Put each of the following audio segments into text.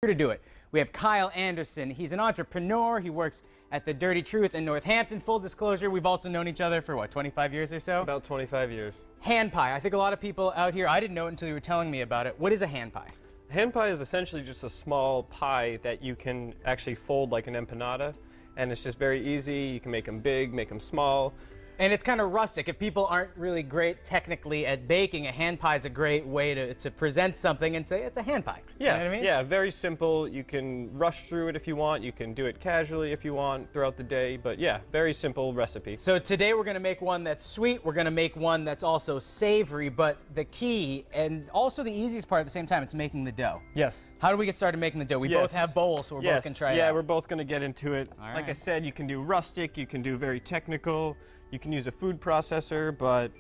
Here to do it, we have Kyle Anderson. He's an entrepreneur. He works at the Dirty Truth in Northampton. Full disclosure, we've also known each other for what, 25 years or so? About 25 years. Hand pie. I think a lot of people out here, I didn't know it until you were telling me about it. What is a hand pie? Hand pie is essentially just a small pie that you can actually fold like an empanada, and it's just very easy. You can make them big, make them small. And it's kind of rustic. If people aren't really great technically at baking, a hand pie is a great way to present something and say it's a hand pie. Yeah, you know what I mean? Yeah, very simple. You can rush through it if you want. You can do it casually if you want throughout the day. But yeah, very simple recipe. So today we're going to make one that's sweet. We're going to make one that's also savory. But the key, and also the easiest part at the same time, it's making the dough. Yes. How do we get started making the dough? We both have bowls, so we're both going to try it out. Yeah, we're both going to get into it. All like right. I said, you can do rustic. You can do very technical. You can use a food processor, but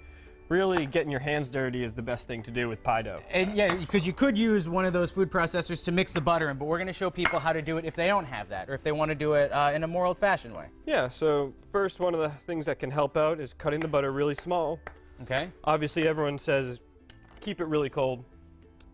really getting your hands dirty is the best thing to do with pie dough. And yeah, because you could use one of those food processors to mix the butter in, but we're going to show people how to do it if they don't have that, or if they want to do it in a more old-fashioned way. Yeah, so first, one of the things that can help out is cutting the butter really small. Okay. Obviously, everyone says keep it really cold.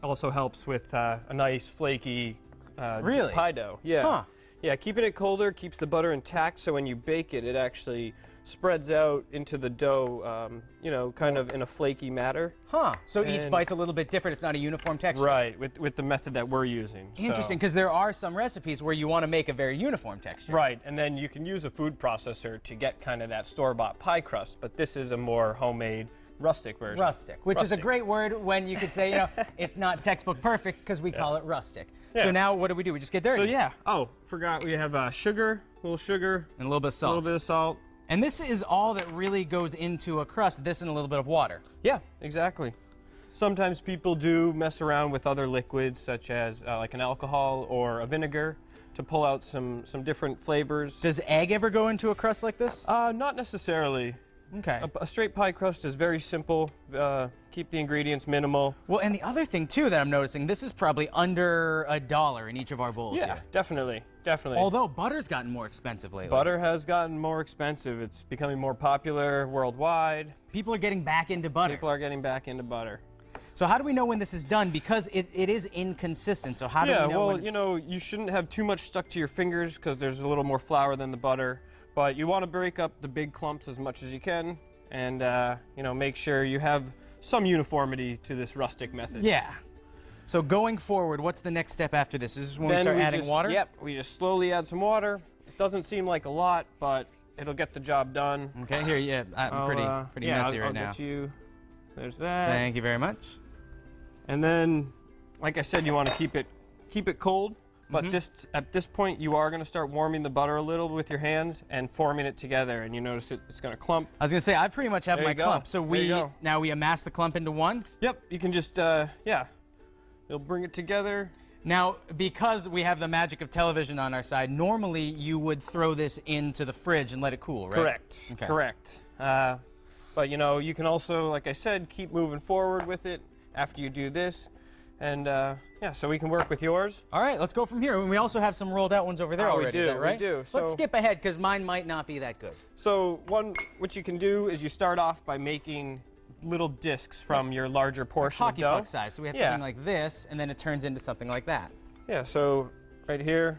Also helps with a nice flaky pie dough. Yeah. Huh. Yeah, keeping it colder keeps the butter intact, so when you bake it, it actually spreads out into the dough, you know, kind of in a flaky matter. Huh. So each bite's a little bit different. It's not a uniform texture. Right, with the method that we're using. Interesting, because there are some recipes where you want to make a very uniform texture. Right, and then you can use a food processor to get kind of that store-bought pie crust, but this is a more homemade, rustic version. Rustic, which is a great word when you could say, you know, it's not textbook perfect because we call it rustic. Yeah. So now what do? We just get dirty. So yeah, oh, forgot we have sugar, a little sugar. And a little bit of salt. A little bit of salt. And this is all that really goes into a crust, this and a little bit of water. Yeah, exactly. Sometimes people do mess around with other liquids such as like an alcohol or a vinegar to pull out some different flavors. Does egg ever go into a crust like this? Not necessarily. Okay. A straight pie crust is very simple. Keep the ingredients minimal. Well, and the other thing too that I'm noticing, this is probably under $1 in each of our bowls. Yeah, here. definitely. Although butter's gotten more expensive lately. Butter has gotten more expensive. It's becoming more popular worldwide. People are getting back into butter. People are getting back into butter. So how do we know when this is done? Because it is inconsistent. So how do we know well, when it's... you know, you shouldn't have too much stuck to your fingers because there's a little more flour than the butter. But you want to break up the big clumps as much as you can, and you know, make sure you have some uniformity to this rustic method. Yeah. So going forward, what's the next step after this? Is this when we start adding water? Yep, we just slowly add some water. It doesn't seem like a lot, but it'll get the job done. Okay, here, yeah, I'm pretty messy right now. Get you. There's that. Thank you very much. And then, like I said, you want to keep it cold. But at this point, you are going to start warming the butter a little with your hands and forming it together, and you notice it's going to clump. I was going to say, I pretty much have my clump. So now we amass the clump into one? Yep, you can just, yeah, you'll bring it together. Now, because we have the magic of television on our side, normally you would throw this into the fridge and let it cool, right? Correct, okay. Correct. But, you know, you can also, like I said, keep moving forward with it after you do this. And yeah, so we can work with yours. All right, let's go from here. And we also have some rolled out ones over there already. We do, is that right? we do. Let's skip ahead because mine might not be that good. So what you can do is you start off by making little discs from your larger portion of dough. Hockey puck size. So we have something like this, and then it turns into something like that. Yeah. So right here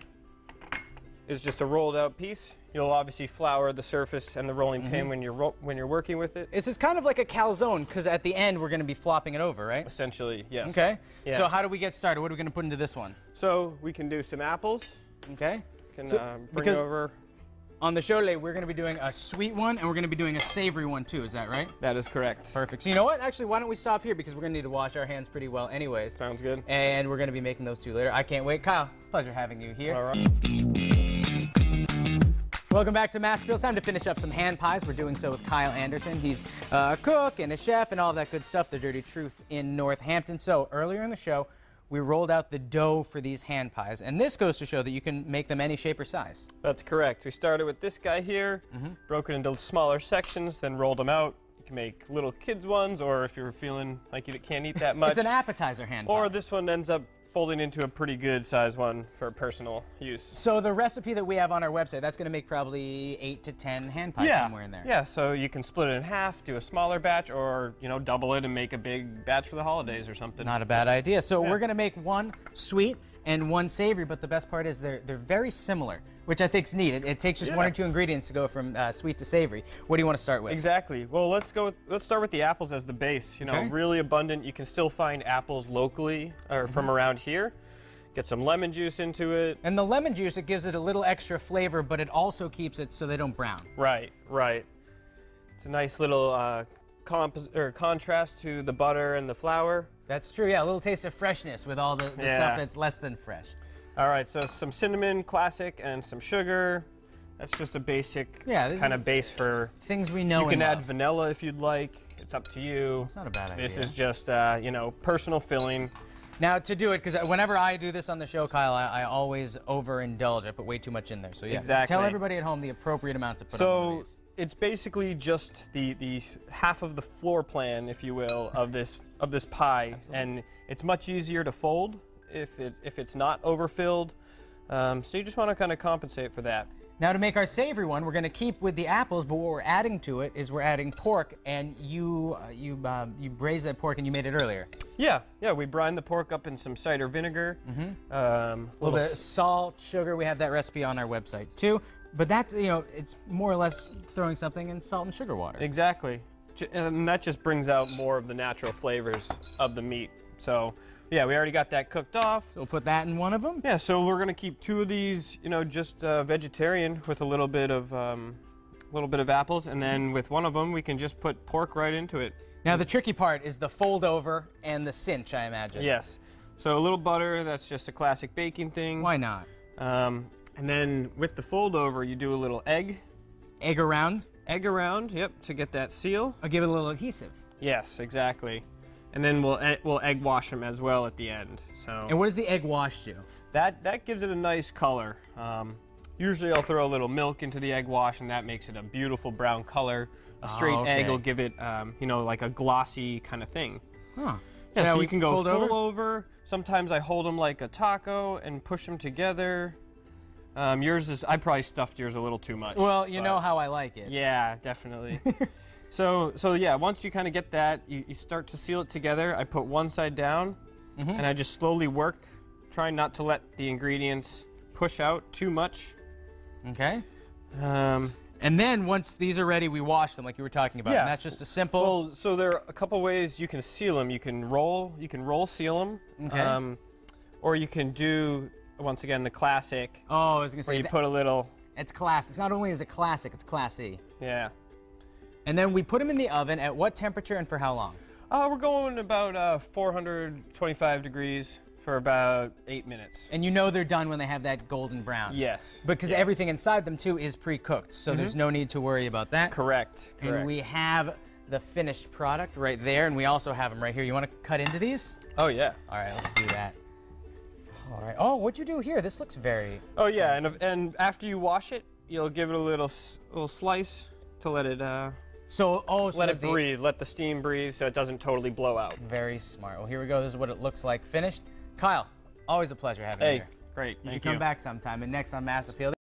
is just a rolled out piece. You'll obviously flour the surface and the rolling pin when you're working with it. This is kind of like a calzone because at the end we're going to be flopping it over, right? Essentially, yes. Okay. Yeah. So how do we get started? What are we going to put into this one? So we can do some apples. Okay. Can bring over. On the show today, we're going to be doing a sweet one and we're going to be doing a savory one too. Is that right? That is correct. Perfect. So you know what? Actually, why don't we stop here because we're going to need to wash our hands pretty well anyways. Sounds good. And we're going to be making those two later. I can't wait. Kyle, pleasure having you here. All right. Welcome back to Mass Appeal. It's time to finish up some hand pies. We're doing so with Kyle Anderson. He's a cook and a chef and all that good stuff, the Dirty Truth in Northampton. So earlier in the show, we rolled out the dough for these hand pies. And this goes to show that you can make them any shape or size. That's correct. We started with this guy here, broke it into smaller sections, then rolled them out. You can make little kids ones, or if you're feeling like you can't eat that much. It's an appetizer hand pie. Or this one ends up folding into a pretty good size one for personal use. So the recipe that we have on our website, that's going to make probably 8 to 10 hand pies somewhere in there. Yeah, so you can split it in half, do a smaller batch, or you know, double it and make a big batch for the holidays or something. Not a bad idea. So we're going to make one sweet and one savory, but the best part is they're very similar, which I think is neat. It takes just one or two ingredients to go from sweet to savory. What do you want to start with? Exactly. Well, let's start with the apples as the base. You know, really abundant. You can still find apples locally or from around here. Get some lemon juice into it. And the lemon juice, it gives it a little extra flavor, but it also keeps it so they don't brown. Right, right. It's a nice little contrast to the butter and the flour. That's true, yeah, a little taste of freshness with all the stuff that's less than fresh. All right, so some cinnamon, classic, and some sugar. That's just a basic kind of base for things we know. You can add vanilla if you'd like. It's up to you. It's not a bad idea. This is just, you know, personal filling. Now, to do it, because whenever I do this on the show, Kyle, I always overindulge. I put way too much in there. So yeah, tell everybody at home the appropriate amount to put on one of these. It's basically just the half of the floor plan, if you will, of this pie. Absolutely. And it's much easier to fold if it's not overfilled. So you just want to kind of compensate for that. Now, to make our savory one, we're going to keep with the apples, but what we're adding to it is we're adding pork, and you braised that pork and you made it earlier. Yeah, we brine the pork up in some cider vinegar. A little bit of salt, sugar. We have that recipe on our website too. But that's, you know, it's more or less throwing something in salt and sugar water. Exactly, and that just brings out more of the natural flavors of the meat. So. Yeah, we already got that cooked off. So we'll put that in one of them? Yeah, so we're gonna keep two of these, you know, just vegetarian with a little bit of apples, and then with one of them we can just put pork right into it. Now the tricky part is the fold over and the cinch, I imagine. Yes. So a little butter, that's just a classic baking thing. Why not? And then with the fold over, you do a little egg. Egg around? Egg around, yep, to get that seal. I'll give it a little adhesive. Yes, exactly. And then we'll egg wash them as well at the end. So. And what does the egg wash do? That gives it a nice color. Usually I'll throw a little milk into the egg wash, and that makes it a beautiful brown color. A straight egg will give it, you know, like a glossy kind of thing. Huh. Yeah, so you can go full over. Sometimes I hold them like a taco and push them together. I probably stuffed yours a little too much. Well, you know how I like it. Yeah, definitely. So yeah, once you kind of get that, you start to seal it together. I put one side down, and I just slowly work, trying not to let the ingredients push out too much. Okay. And then once these are ready, we wash them like you were talking about. Yeah. And that's just a simple. Well, so there are a couple ways you can seal them. You can roll seal them. Okay. Or you can do, once again, the classic. Oh, I was gonna say. Where you put a little. It's classic. Not only is it classic, it's classy. Yeah. And then we put them in the oven at what temperature and for how long? We're going about 425 degrees for about 8 minutes. And you know they're done when they have that golden brown. Yes. Because everything inside them too is pre-cooked, so there's no need to worry about that. Correct. And we have the finished product right there, and we also have them right here. You want to cut into these? Oh yeah. All right, let's do that. All right. Oh, what'd you do here? This looks very. Oh yeah, and after you wash it, you'll give it a little slice to let it. So let it breathe, let the steam breathe so it doesn't totally blow out. Very smart. Well, here we go. This is what it looks like finished. Kyle, always a pleasure having you here. Great. You should come back sometime. And next on Mass Appeal.